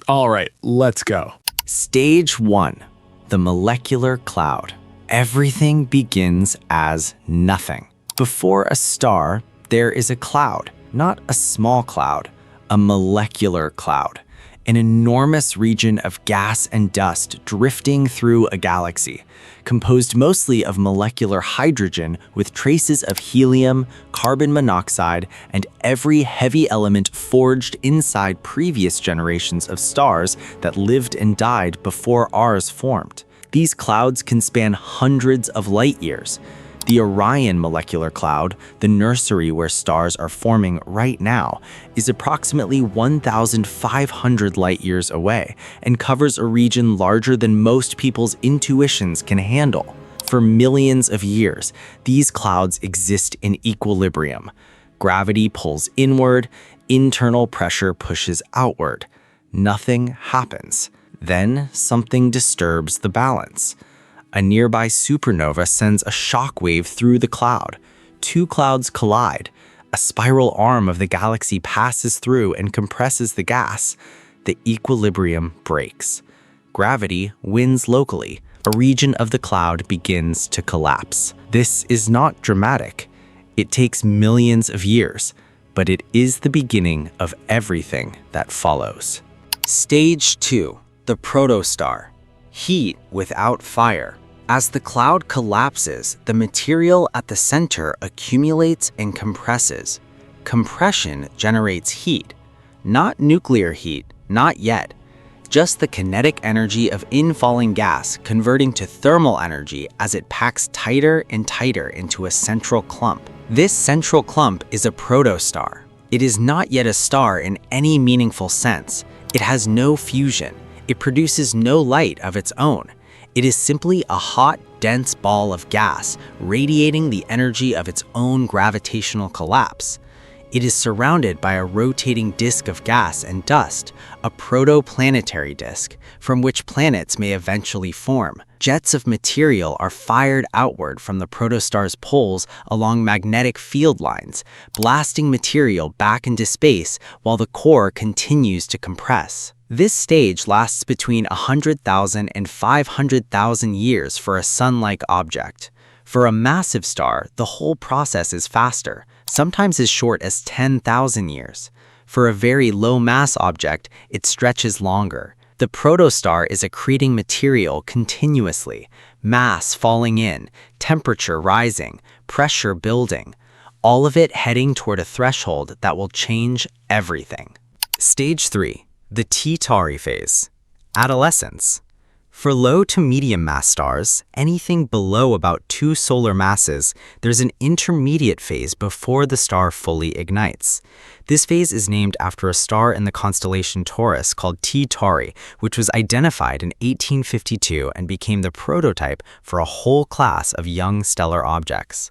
All right, let's go. Stage 1. The molecular cloud. Everything begins as nothing. Before a star, there is a cloud, not a small cloud, a molecular cloud, an enormous region of gas and dust drifting through a galaxy, composed mostly of molecular hydrogen with traces of helium, carbon monoxide, and every heavy element forged inside previous generations of stars that lived and died before ours formed. These clouds can span hundreds of light years. The Orion molecular cloud, the nursery where stars are forming right now, is approximately 1,500 light years away and covers a region larger than most people's intuitions can handle. For millions of years, these clouds exist in equilibrium. Gravity pulls inward, internal pressure pushes outward. Nothing happens. Then something disturbs the balance. A nearby supernova sends a shock wave through the cloud. Two clouds collide. A spiral arm of the galaxy passes through and compresses the gas. The equilibrium breaks. Gravity wins locally. A region of the cloud begins to collapse. This is not dramatic. It takes millions of years, but it is the beginning of everything that follows. Stage 2. The Protostar. Heat without fire. As the cloud collapses, the material at the center accumulates and compresses. Compression generates heat. Not nuclear heat, not yet. Just the kinetic energy of infalling gas converting to thermal energy as it packs tighter and tighter into a central clump. This central clump is a protostar. It is not yet a star in any meaningful sense. It has no fusion. It produces no light of its own. It is simply a hot, dense ball of gas radiating the energy of its own gravitational collapse. It is surrounded by a rotating disk of gas and dust, a protoplanetary disk, from which planets may eventually form. Jets of material are fired outward from the protostar's poles along magnetic field lines, blasting material back into space while the core continues to compress. This stage lasts between 100,000 and 500,000 years for a sun-like object. For a massive star, the whole process is faster, sometimes as short as 10,000 years. For a very low-mass object, it stretches longer. The protostar is accreting material continuously, mass falling in, temperature rising, pressure building, all of it heading toward a threshold that will change everything. Stage 3. The T Tauri Phase. Adolescence. For low to medium mass stars, anything below about 2 solar masses, there's an intermediate phase before the star fully ignites. This phase is named after a star in the constellation Taurus called T Tauri, which was identified in 1852 and became the prototype for a whole class of young stellar objects.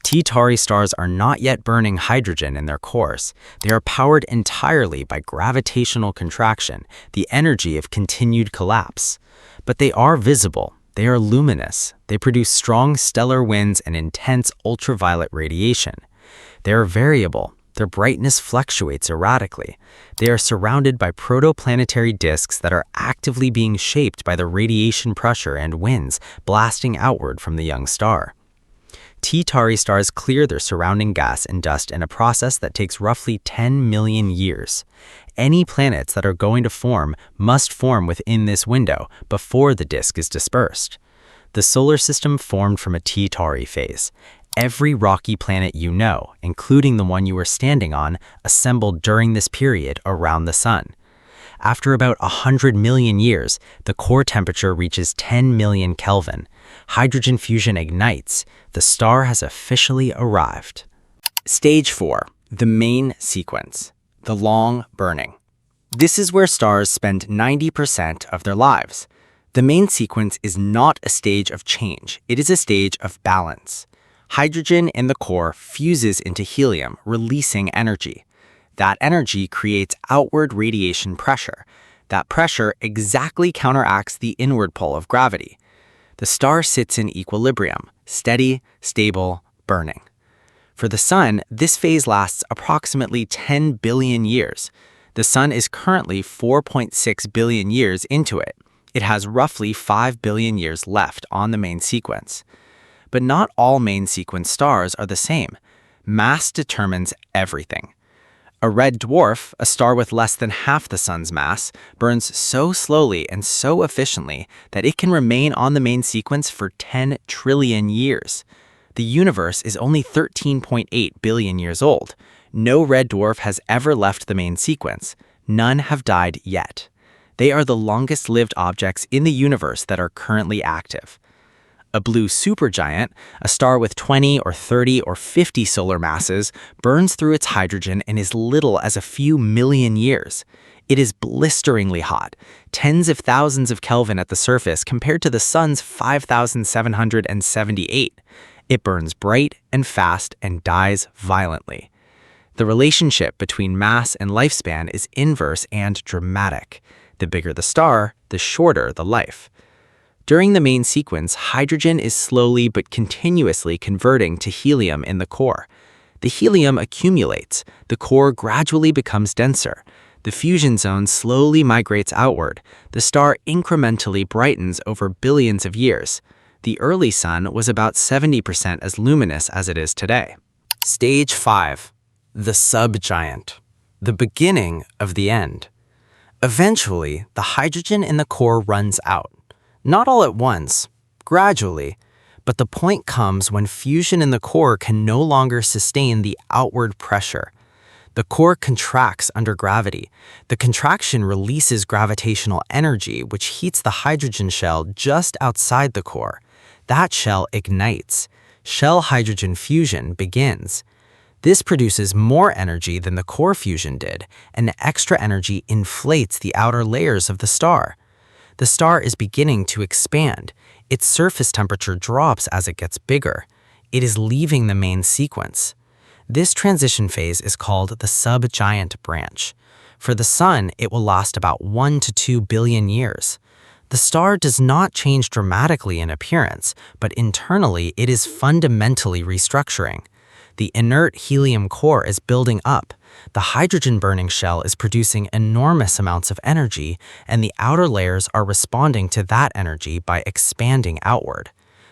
T Tauri stars are not yet burning hydrogen in their cores. They are powered entirely by gravitational contraction, the energy of continued collapse. But they are visible. They are luminous. They produce strong stellar winds and intense ultraviolet radiation. They are variable. Their brightness fluctuates erratically. They are surrounded by protoplanetary disks that are actively being shaped by the radiation pressure and winds blasting outward from the young star. T Tauri stars clear their surrounding gas and dust in a process that takes roughly 10 million years. Any planets that are going to form must form within this window before the disk is dispersed. The solar system formed from a T Tauri phase. Every rocky planet you know, including the one you are standing on, assembled during this period around the sun. After about 100 million years, the core temperature reaches 10 million Kelvin. Hydrogen fusion ignites. The star has officially arrived. Stage 4. The main sequence. The long burning. This is where stars spend 90% of their lives. The main sequence is not a stage of change. It is a stage of balance. Hydrogen in the core fuses into helium, releasing energy. That energy creates outward radiation pressure. That pressure exactly counteracts the inward pull of gravity. The star sits in equilibrium, steady, stable, burning. For the sun, this phase lasts approximately 10 billion years. The Sun is currently 4.6 billion years into it. It has roughly 5 billion years left on the main sequence. But not all main sequence stars are the same. Mass determines everything. A red dwarf, a star with less than half the Sun's mass, burns so slowly and so efficiently that it can remain on the main sequence for 10 trillion years. The universe is only 13.8 billion years old. No red dwarf has ever left the main sequence. None have died yet. They are the longest-lived objects in the universe that are currently active. A blue supergiant, a star with 20 or 30 or 50 solar masses, burns through its hydrogen in as little as a few million years. It is blisteringly hot, tens of thousands of Kelvin at the surface compared to the Sun's 5,778. It burns bright and fast and dies violently. The relationship between mass and lifespan is inverse and dramatic. The bigger the star, the shorter the life. During the main sequence, hydrogen is slowly but continuously converting to helium in the core. The helium accumulates. The core gradually becomes denser. The fusion zone slowly migrates outward. The star incrementally brightens over billions of years. The early Sun was about 70% as luminous as it is today. Stage 5. The subgiant. The beginning of the end. Eventually, the hydrogen in the core runs out. Not all at once, gradually, but the point comes when fusion in the core can no longer sustain the outward pressure. The core contracts under gravity. The contraction releases gravitational energy, which heats the hydrogen shell just outside the core. That shell ignites. Shell hydrogen fusion begins. This produces more energy than the core fusion did, and the extra energy inflates the outer layers of the star. The star is beginning to expand. Its surface temperature drops as it gets bigger. It is leaving the main sequence. This transition phase is called the subgiant branch. For the Sun, it will last about 1 to 2 billion years. The star does not change dramatically in appearance, but internally it is fundamentally restructuring. The inert helium core is building up. The hydrogen-burning shell is producing enormous amounts of energy, and the outer layers are responding to that energy by expanding outward.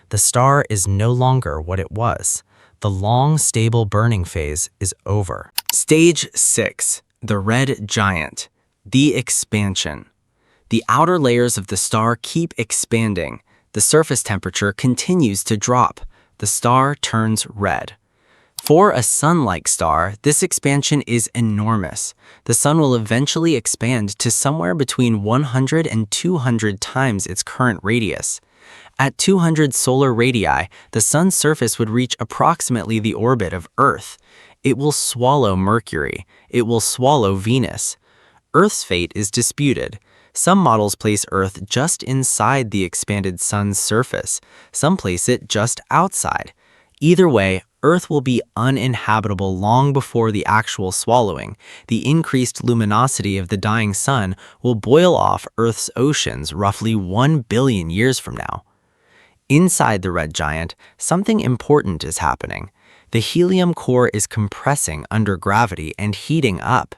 The star is no longer what it was. The long, stable burning phase is over. Stage 6. The red giant. The expansion. The outer layers of the star keep expanding. The surface temperature continues to drop. The star turns red. For a Sun-like star, this expansion is enormous. The Sun will eventually expand to somewhere between 100 and 200 times its current radius. At 200 solar radii, the Sun's surface would reach approximately the orbit of Earth. It will swallow Mercury. It will swallow Venus. Earth's fate is disputed. Some models place Earth just inside the expanded Sun's surface. Some place it just outside. Either way, Earth will be uninhabitable long before the actual swallowing. The increased luminosity of the dying Sun will boil off Earth's oceans roughly 1 billion years from now. Inside the red giant, something important is happening. The helium core is compressing under gravity and heating up.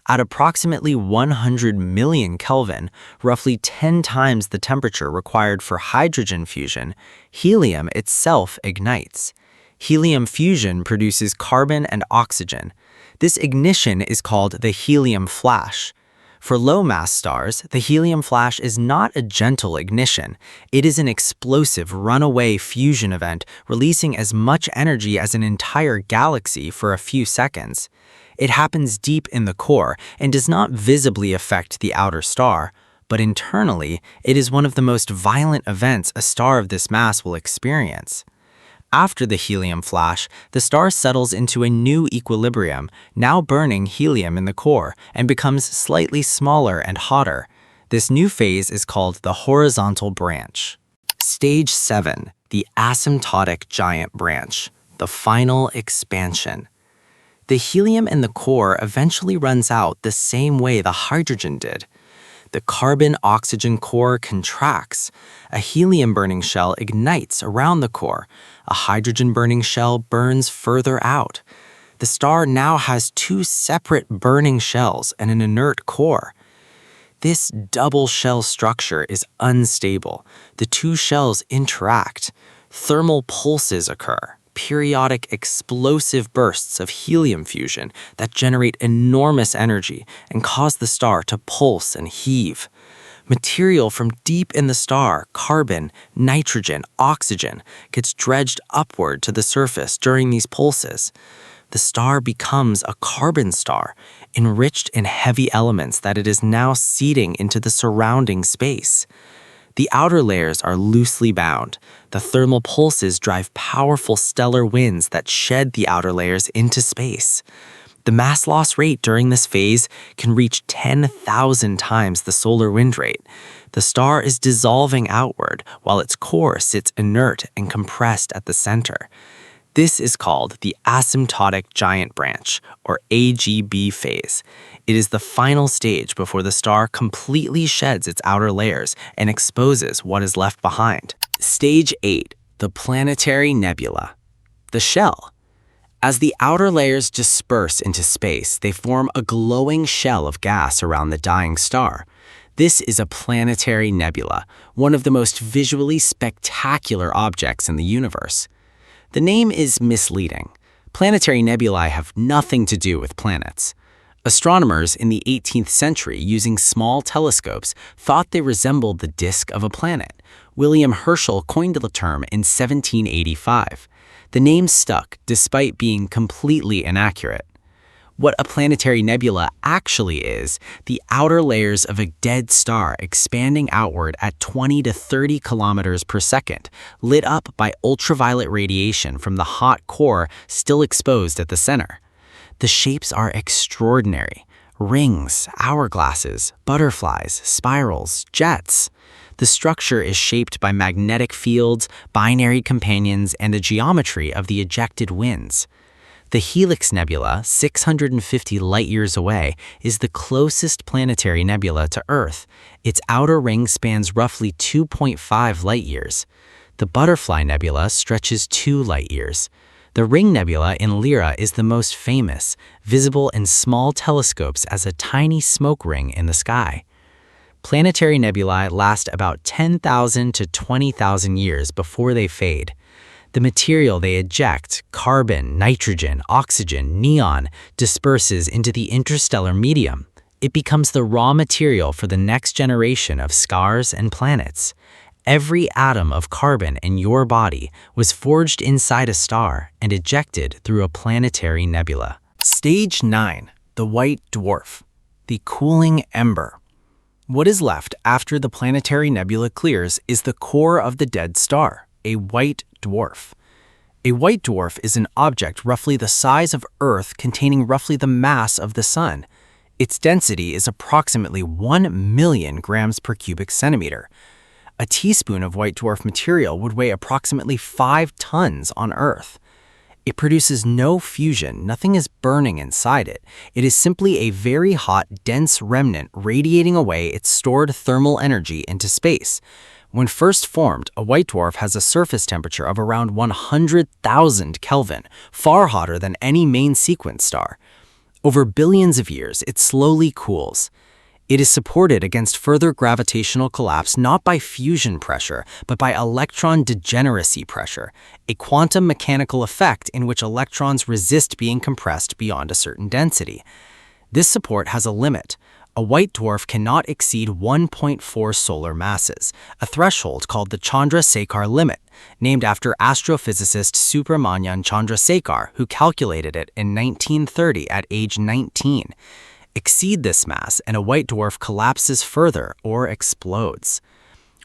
At approximately 100 million Kelvin, roughly 10 times the temperature required for hydrogen fusion, helium itself ignites. Helium fusion produces carbon and oxygen. This ignition is called the helium flash. For low-mass stars, the helium flash is not a gentle ignition. It is an explosive runaway fusion event, releasing as much energy as an entire galaxy for a few seconds. It happens deep in the core and does not visibly affect the outer star, but internally, it is one of the most violent events a star of this mass will experience. After the helium flash, the star settles into a new equilibrium, now burning helium in the core, and becomes slightly smaller and hotter. This new phase is called the horizontal branch. Stage 7. The asymptotic giant branch. The final expansion. The helium in the core eventually runs out the same way the hydrogen did. The carbon-oxygen core contracts. A helium-burning shell ignites around the core. A hydrogen-burning shell burns further out. The star now has two separate burning shells and an inert core. This double shell structure is unstable. The two shells interact. Thermal pulses occur, periodic explosive bursts of helium fusion that generate enormous energy and cause the star to pulse and heave. Material from deep in the star, carbon, nitrogen, oxygen, gets dredged upward to the surface during these pulses. The star becomes a carbon star, enriched in heavy elements that it is now seeding into the surrounding space. The outer layers are loosely bound. The thermal pulses drive powerful stellar winds that shed the outer layers into space. The mass loss rate during this phase can reach 10,000 times the solar wind rate. The star is dissolving outward while its core sits inert and compressed at the center. This is called the Asymptotic Giant Branch, or AGB phase. It is the final stage before the star completely sheds its outer layers and exposes what is left behind. Stage 8, the Planetary Nebula. The shell. As the outer layers disperse into space, they form a glowing shell of gas around the dying star. This is a planetary nebula, one of the most visually spectacular objects in the universe. The name is misleading. Planetary nebulae have nothing to do with planets. Astronomers in the 18th century, using small telescopes, thought they resembled the disk of a planet. William Herschel coined the term in 1785. The name stuck despite being completely inaccurate. What a planetary nebula actually is, the outer layers of a dead star expanding outward at 20 to 30 kilometers per second, lit up by ultraviolet radiation from the hot core still exposed at the center. The shapes are extraordinary. Rings, hourglasses, butterflies, spirals, jets. The structure is shaped by magnetic fields, binary companions, and the geometry of the ejected winds. The Helix Nebula, 650 light-years away, is the closest planetary nebula to Earth. Its outer ring spans roughly 2.5 light-years. The Butterfly Nebula stretches 2 light-years. The Ring Nebula in Lyra is the most famous, visible in small telescopes as a tiny smoke ring in the sky. Planetary nebulae last about 10,000 to 20,000 years before they fade. The material they eject, carbon, nitrogen, oxygen, neon, disperses into the interstellar medium. It becomes the raw material for the next generation of stars and planets. Every atom of carbon in your body was forged inside a star and ejected through a planetary nebula. Stage 9, the White Dwarf, the cooling ember. What is left after the planetary nebula clears is the core of the dead star, a white dwarf. A white dwarf is an object roughly the size of Earth containing roughly the mass of the Sun. Its density is approximately 1 million grams per cubic centimeter. A teaspoon of white dwarf material would weigh approximately 5 tons on Earth. It produces no fusion, nothing is burning inside it. It is simply a very hot, dense remnant radiating away its stored thermal energy into space. When first formed, a white dwarf has a surface temperature of around 100,000 Kelvin, far hotter than any main sequence star. Over billions of years, it slowly cools. It is supported against further gravitational collapse not by fusion pressure, but by electron degeneracy pressure, a quantum mechanical effect in which electrons resist being compressed beyond a certain density. This support has a limit. A white dwarf cannot exceed 1.4 solar masses, a threshold called the Chandrasekhar limit, named after astrophysicist Subrahmanyan Chandrasekhar, who calculated it in 1930 at age 19. Exceed this mass, and a white dwarf collapses further or explodes.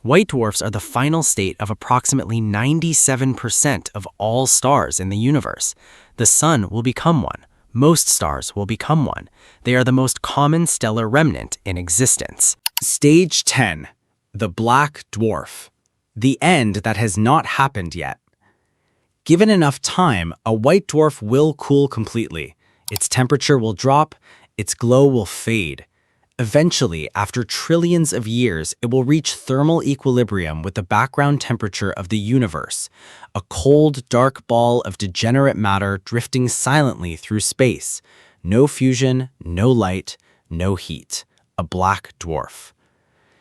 White dwarfs are the final state of approximately 97% of all stars in the universe. The Sun will become one. Most stars will become one. They are the most common stellar remnant in existence. Stage 10, the Black Dwarf. The end that has not happened yet. Given enough time, a white dwarf will cool completely. Its temperature will drop. Its glow will fade. Eventually, after trillions of years, it will reach thermal equilibrium with the background temperature of the universe, a cold, dark ball of degenerate matter drifting silently through space. No fusion, no light, no heat. A black dwarf.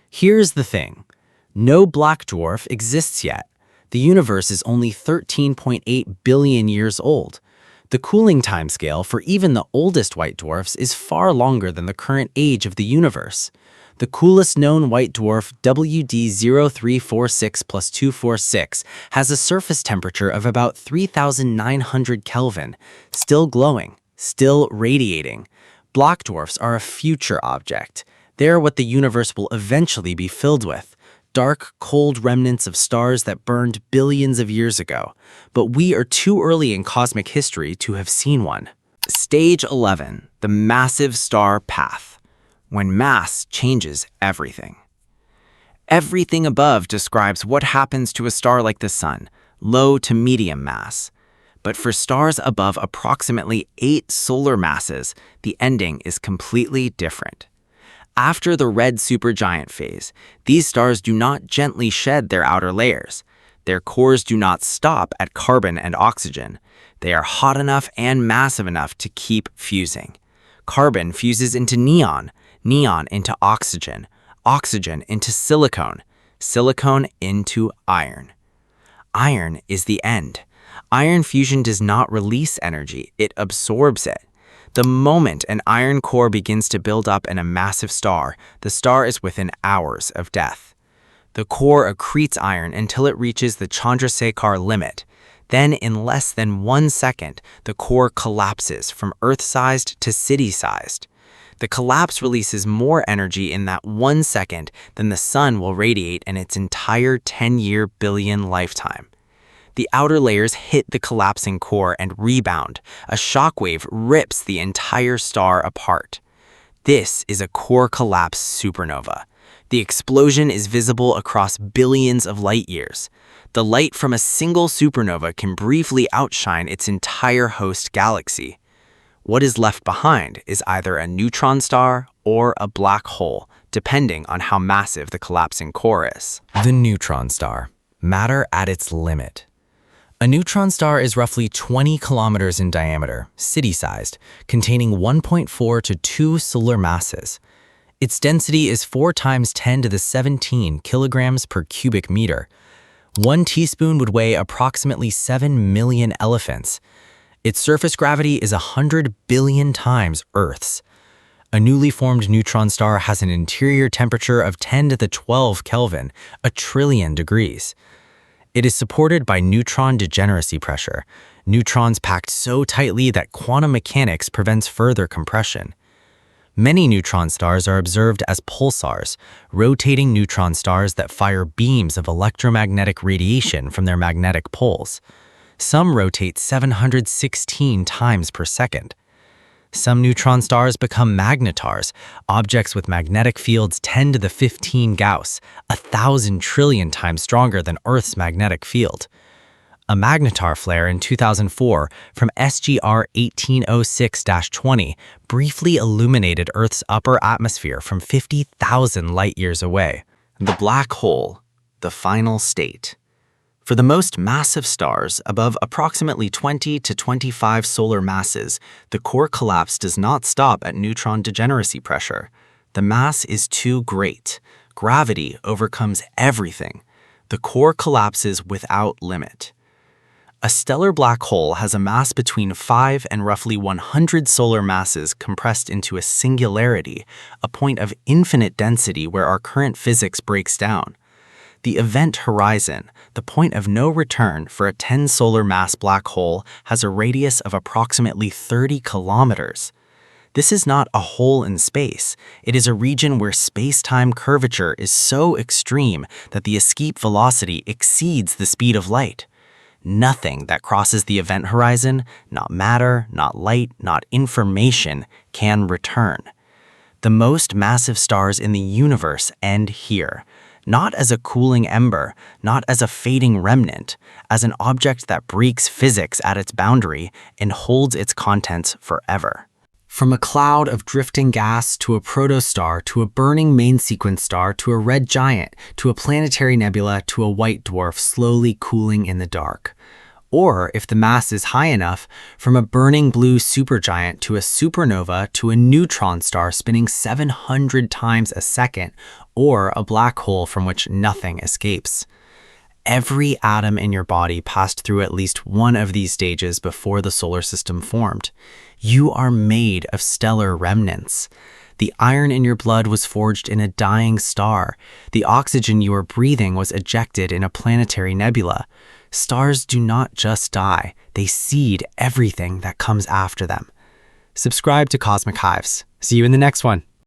Here's the thing. No black dwarf exists yet. The universe is only 13.8 billion years old. The cooling timescale for even the oldest white dwarfs is far longer than the current age of the universe. The coolest known white dwarf, WD0346 plus 246, has a surface temperature of about 3,900 Kelvin, still glowing, still radiating. Black dwarfs are a future object. They're what the universe will eventually be filled with. Dark, cold remnants of stars that burned billions of years ago, but we are too early in cosmic history to have seen one. Stage 11, the massive star path, when mass changes everything. Everything above describes what happens to a star like the Sun, low to medium mass. But for stars above approximately 8 solar masses, the ending is completely different. After the red supergiant phase, these stars do not gently shed their outer layers. Their cores do not stop at carbon and oxygen. They are hot enough and massive enough to keep fusing. Carbon fuses into neon, neon into oxygen, oxygen into silicon, silicon into iron. Iron is the end. Iron fusion does not release energy, it absorbs it. The moment an iron core begins to build up in a massive star, the star is within hours of death. The core accretes iron until it reaches the Chandrasekhar limit. Then, in less than 1 second, the core collapses from Earth-sized to city-sized. The collapse releases more energy in that 1 second than the sun will radiate in its entire 10-year billion lifetime. The outer layers hit the collapsing core and rebound. A shockwave rips the entire star apart. This is a core collapse supernova. The explosion is visible across billions of light years. The light from a single supernova can briefly outshine its entire host galaxy. What is left behind is either a neutron star or a black hole, depending on how massive the collapsing core is. The neutron star. Matter at its limit. A neutron star is roughly 20 kilometers in diameter, city-sized, containing 1.4 to 2 solar masses. Its density is 4 times 10 to the 17 kilograms per cubic meter. 1 teaspoon would weigh approximately 7 million elephants. Its surface gravity is 100 billion times Earth's. A newly formed neutron star has an interior temperature of 10 to the 12 Kelvin, a trillion degrees. It is supported by neutron degeneracy pressure, neutrons packed so tightly that quantum mechanics prevents further compression. Many neutron stars are observed as pulsars, rotating neutron stars that fire beams of electromagnetic radiation from their magnetic poles. Some rotate 716 times per second. Some neutron stars become magnetars, objects with magnetic fields 10 to the 15 Gauss, 1,000 trillion times stronger than Earth's magnetic field. A magnetar flare in 2004 from SGR 1806-20 briefly illuminated Earth's upper atmosphere from 50,000 light-years away. The black hole, the final state. For the most massive stars, above approximately 20 to 25 solar masses, the core collapse does not stop at neutron degeneracy pressure. The mass is too great. Gravity overcomes everything. The core collapses without limit. A stellar black hole has a mass between 5 and roughly 100 solar masses compressed into a singularity, a point of infinite density where our current physics breaks down. The event horizon, the point of no return for a 10 solar mass black hole, has a radius of approximately 30 kilometers. This is not a hole in space. It is a region where space-time curvature is so extreme that the escape velocity exceeds the speed of light. Nothing that crosses the event horizon, not matter, not light, not information, can return. The most massive stars in the universe end here. Not as a cooling ember, not as a fading remnant, as an object that breaks physics at its boundary and holds its contents forever. From a cloud of drifting gas to a protostar to a burning main sequence star to a red giant to a planetary nebula to a white dwarf slowly cooling in the dark. Or, if the mass is high enough, from a burning blue supergiant to a supernova to a neutron star spinning 700 times a second, or a black hole from which nothing escapes. Every atom in your body passed through at least one of these stages before the solar system formed. You are made of stellar remnants. The iron in your blood was forged in a dying star. The oxygen you are breathing was ejected in a planetary nebula. Stars do not just die, they seed everything that comes after them. Subscribe to Cosmic Hives. See you in the next one.